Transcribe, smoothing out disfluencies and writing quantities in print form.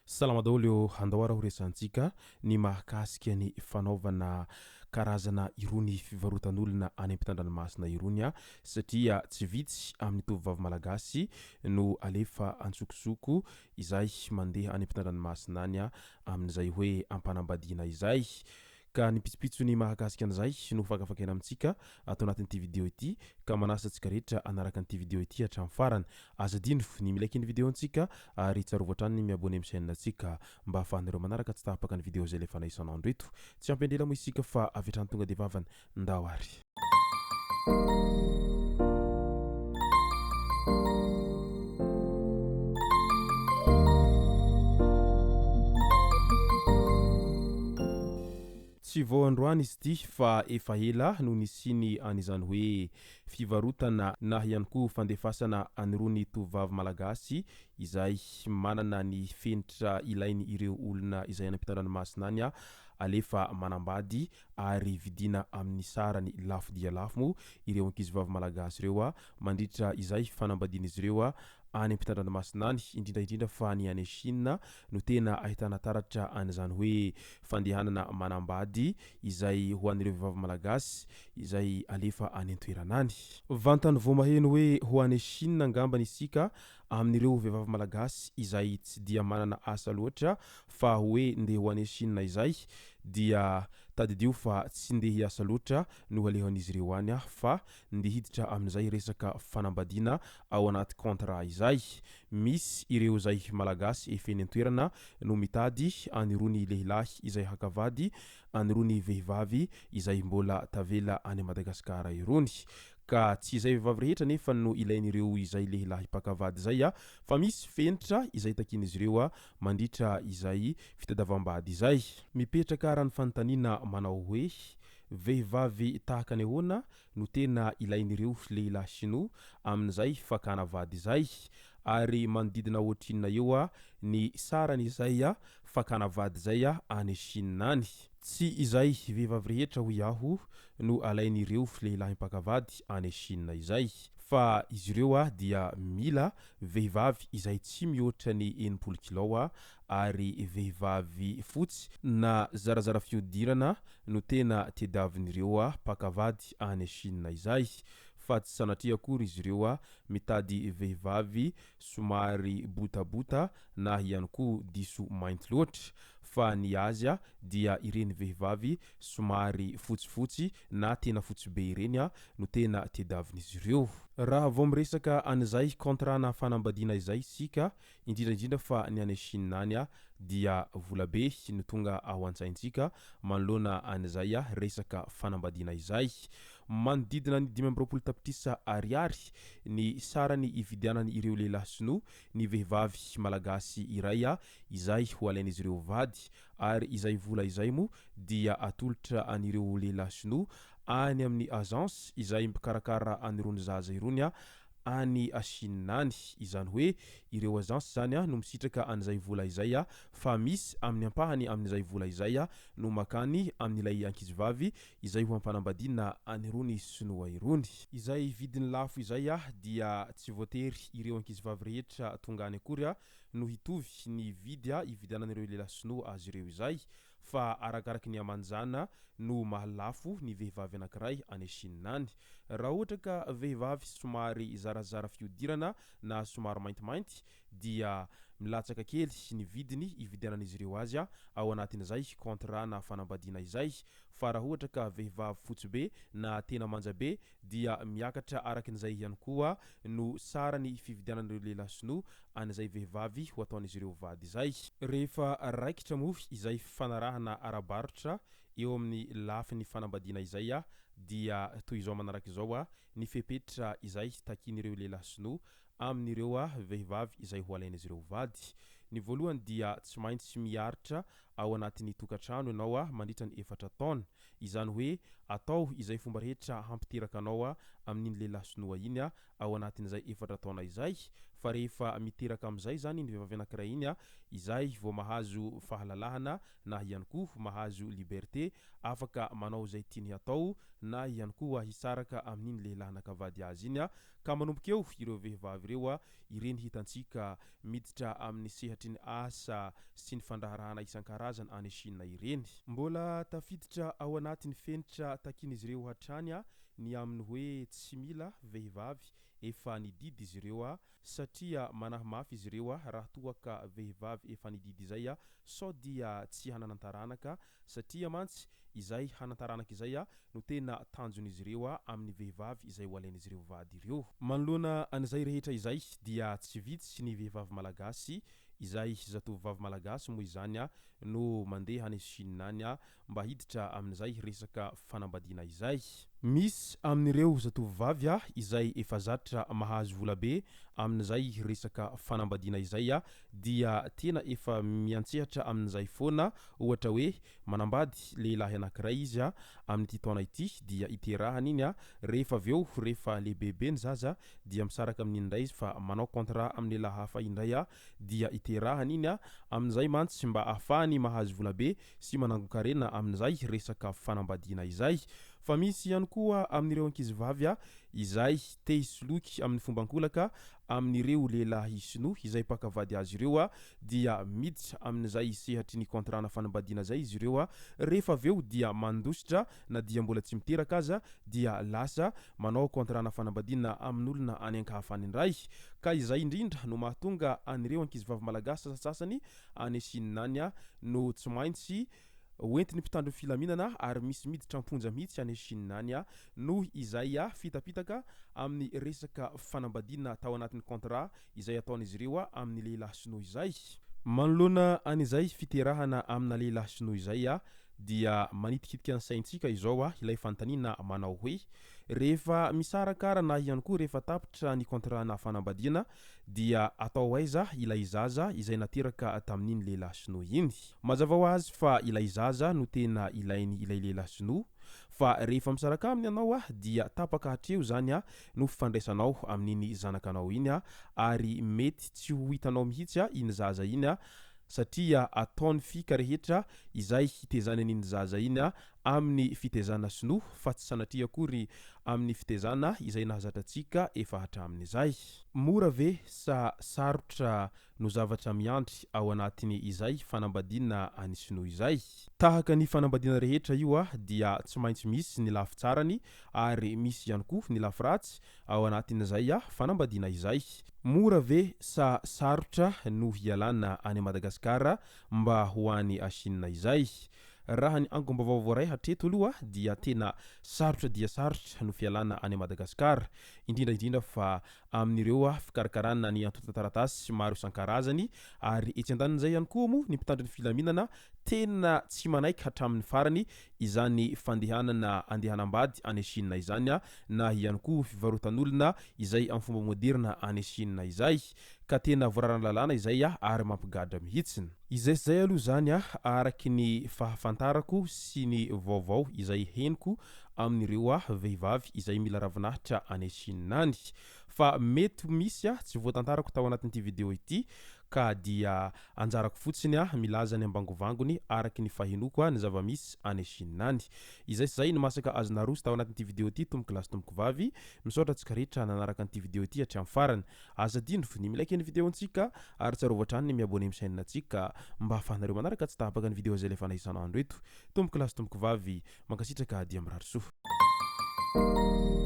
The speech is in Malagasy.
Salama daholo andao raha horesantsika ny mahakasika ny fanaovana karazana irony fivarotan'olona any am-pitandranomasina irony satria tsy vitsy amin'ny tovovavy malagasy no alefa antsokosoko izay mandeha any am-pitandranomasina any amin'izay hoe ampanambadiana izay. Ka ny pitsopitso ny mahakasika an'izay no fakafakaina amintsika atao anatin'ity vidéo ity ka manasa antsika rehetra anaraka an'ity vidéo ity hatramin'ny farany. Aza dino ny milaiky ny vidéo antsika ary tsarovatra trany ny miabone amin'ny chaîne antsika mba ahafahanareo manaraka tsy tahapaka ny vidéo zay lefa isan'andro eto. Tsy ampendrela moa isika fa avy hatrany tonga dia vavany ndao ary. Tsy vao androany izy ity fa efa ela no nisiny an'izany hoe fivarotana na ihany koa fandefasana anirony tovovavy malagasy izay manana ny fenitra ilainy ireo olona izay any am-pitandranomasina any alefa manambady ary vidina amin'ny sarany lafo dia lafo ireo ankizivavy malagasy ireo mandritra izay fanambadiana izy ireo any am-pitandranomasina any indrindra fa ny any Chine no tena ahitana taratra an'izany hoe fandehanana manambady izay ho an'ireo vehivavy malagasy izay alefa any an-toerana any. Vantany vao maheno hoe ho any Chine angambany isika amin'ireo vehivavy malagasy izay tsy dia manana asa loatra fa hoe ndeha ho any Chine izay dia tadidio fa tsy ndeha hiasa loatra no alehan'izy ireo any fa ndeha hiditra amin'izay resaka fanambadiana ao anaty contrat izay. Misy ireo zay malagasy efeny an-toerana no mitady anirony lehilahy izay hakavady anirony vehivavy izay mbola tavela any Madagasikara irony. Ka tsy izay vehivavy rehetra nefa no ilain'ireo izay lehilahy mpakavady izay fa misy fenitra izay takin'izy ireo mandritra izay fitadavam-bady izay. Mipetraka raha ny fanontaniana manao hoe vehivavy tahaka ny ahoana no tena ilain'ireo lehilahy sinoa amin'izay fakana vady izay ary manodidina ohatrinona eo ny sarany izay fakana vady izay any Chine any. Tsy izay vehivavy rehetra hoy aho no alain'ireo lehilahy mpakavady any Chine izay fa izy ireo dia mila vehivavy izay tsy mihoatra ny 80 kilao ary vehivavy fotsy na zarazara fihodirana no tena tediavin'ireo mpakavady any Chine izay. Fa tsy sanatria akory izy ireo mitady vehivavy somary botabota na ihany koa diso mainty loatra fa ny azy dia ireny vehivavy somary fotsifotsy na tena fotsy be ireny no tena tediavin'izy ireo. Raha vao miresaka an'izay contrat na fanambadiana izay sika indrindra fa ny any Chine any dia volabe no tonga ao an-tsaintsika manoloana an'izay resaka fanambadiana izay. Manodidina ny 520 tapitrisa ariary ny sarany ividianany ireo lehilahy sinoa ny vehivavy malagasy iray izay ho alain'izy ireo vady ary izay vola izay mo dia atolotra anireo lehilahy sinoa any amin'ny agence izay mikarakara anirony zaza irony any Chine any. Izany hoe ireo agence zany no misitraka an'izay vola izay fa misy amin'ny ampahany amin'izay vola izay no makany amin'ilay ankizivavy izay ho ampanambadiana anirony sinoa irony. Izay vidiny lafo izay dia tsy voatery ireo ankizivavy rehetra tonga any akory no hitovy ny vidy ividianan'ireo lehilahy sinoa azy ireo izay fa arakaraky ny amanjana no mahalafo ny vehivavy anankiray any Chine any. Raha ohatra ka vehivavy somary zarazara fihodirana na somary maintimainty dia milatsaka kely ny vidiny ividianan'izy ireo azy ao anatin'izay contrat na fanambadiana izay. Fa raha ohatra ka vehivavy fotsy be na tena manja be dia miakatra arakin'izay ihany koa no sarany fividianan'ireo lehilahy sinoa an'izay vehivavy ho ataon'izy ireo vady izay. Rehefa raikitra moa izay fanarahana ara-barotra eo amin'ny lafiny fanambadiana izay dia toy izao manaraka izao ny fepetra izay takin'ireo lehilahy sinoa amin'ireo vehivavy izay ho alain'izy ireo vady. Ny voalohany dia tsy maintsy miaritra ao anatin'ny tokantrano ianao mandritra ny 4 taona. Izany hoe atao izay fomba rehetra hampiteraka anao amin'iny lehilahy sinoa iny ao anatin'izay 4 taona izay fa rehefa miteraka am'izay zany ny vehivavy anankiray iny izay vao mahazo fahalalahana na ihany koa mahazo liberté afaka manao zay tiany atao na ihany koa hisaraka amin'iny lehilahy nakavady azy iny ka manomboka eo ireo vehivavy reo ireny hitantsika miditra amin'ny sehatry ny asa sy ny fandraharahana isan-karazany any Chine ireny. Mbola tafiditra ao anatin'ny fenitra takiny izy ireo hatrany ny amin'ny hoe tsy mila vehivavy efa nididy izy ireo satria manahy mafy izy ireo raha toa ka vehivavy efa nididy izay sao dia tsy hananantaranaka satria mantsy izay hanantaranaka izay no tena tanjon'izy ireo amin'ny vehivavy izay ho alain'izy ireo vady ireo. Manoloana an'izay rehetra izay dia tsy vitsy ny vehivavy malagasy izay zatovovavy malagasy moa izany no mandeha any Chine any mba hiditra amin'izay resaka fanambadiana izay. Misy amin'ireo zatovovavy izay efa zatra mahazo volabe amin'izay resaka fanambadiana izay dia tena efa miantsehatra amin'izay foana ohatra hoe manambady lehilahy anankiray izy amin'ity taona ity dia iterahany iny rehefa aveo rehefa lehibebe ny zaza dia misaraka amin'iny indray izy fa manao contrat amin'ny lehilahy hafa indray dia iterahany iny amin'izay mantsy mba ahafahany mahazo volabe sy manangokarena amin'izay resaka fanambadiana izay. Fa misy ihany koa amin'ireo ankizivavy izay te hisoloky amin'ny fombankolaka amin'ireo lehilahy sinoa izay pakavady azy ireo dia miditra amin'izay sehatry ny contrat-na fanambadiana zay izy ireo rehefa aveo dia mandositra na dia mbola tsy miteraka aza dia lasa manao contrat-na fanambadiana amin'olona any ankahafany indray ka izay indrindra no mahatonga an'ireo ankizivavy malagasy sasasany any Chine any no tsy maintsy hoentiny mpitandro filaminana ary misy miditra amponja mihitsy any Chine any no izay fitapitaka amin'ny resaka fanambadiana tao anatin'ny contrat izay ataon'izy ireo amin'ny lehilahy sinoa izay. Manoloana an'izay fiterahana amina lehilahy sinoa izay dia manitikitika ny saintsika izao ilay fanontaniana manao hoe rehefa misarakara na ihany koa rehefa tapitra ny contrat-na fanambadiana dia atao aiza ilay zaza izay nateraka tamin'iny lehilahy sinoa iny. Mazava ho azy fa ilay zaza no tena ilainy ilay lehilahy sinoa fa rehefa misaraka aminy ianao dia tapaka hatreo zany no fifandraisanao amin'iny zanakanao iny ary mety tsy ho hitanao mihitsy iny zaza iny satria ataony fika rehetra izay hitezana an'iny zaza iny amin'ny fitezana sinoa fa tsy sanatria akory amin'ny fitezana izay nahazatratsika efa hatramin'izay. Mora ve sa sarotra no zavatra miantry ao anatiny izay fanambadiana any sinoa izay? Tahaka ny fanambadiana rehetra io dia tsy maintsy misy ny lafy tsarany ary misy ihany koa ny lafy ratsy ao anatin'izay fanambadiana izay. Mora ve sa sarotra no hialana any Madagasikara mba ho any Chine izay? Raha ny angom-baovao voaray hatreto aloha dia tena sarotra dia sarotra no fialana any Madagasikara indrindra fa amin'ireo fikarakarana ny antota-taratasy maro isan-karazany ary etsy andanin'izay ihany koa moa ny mpitandro ny filaminana tena tsy manaiky hatramin'ny farany izany fandehanana andehanambady any Chine izany na ihany koa fivarotan'olona izay amin'ny fomba moderna any Chine izay ka tena voararana lalàna izay ary mampigadra mihitsiny. Izay zay aloha zany araky ny fahafantarako sy ny vaovao izay henoko amin'ireo vehivavy izay mila ravinahitra any Chine any fa mety misy tsy voatantarako tao anatin'ity video ity ka dia anjarako fotsiny milaza ny ambangovangony araky ny fahenoko ny zavamisy any Chine any. Izay zay ny masaka azona roso tao anatin'ity video ity tomboky lasy tomboky vavy misaotra tsika rehetra nanaraka an'ity video ity hatramin'ny farany. Aza dindro ny milaiky ny video antsika ary tsarovatra ny miabone amin'ny chaîne antsika mba ahafahanareo manaraka tsy tahapaka ny video zay lefa isanandro eto. Tomboky lasy tomboky vavy mankasitraka dia mirary soa.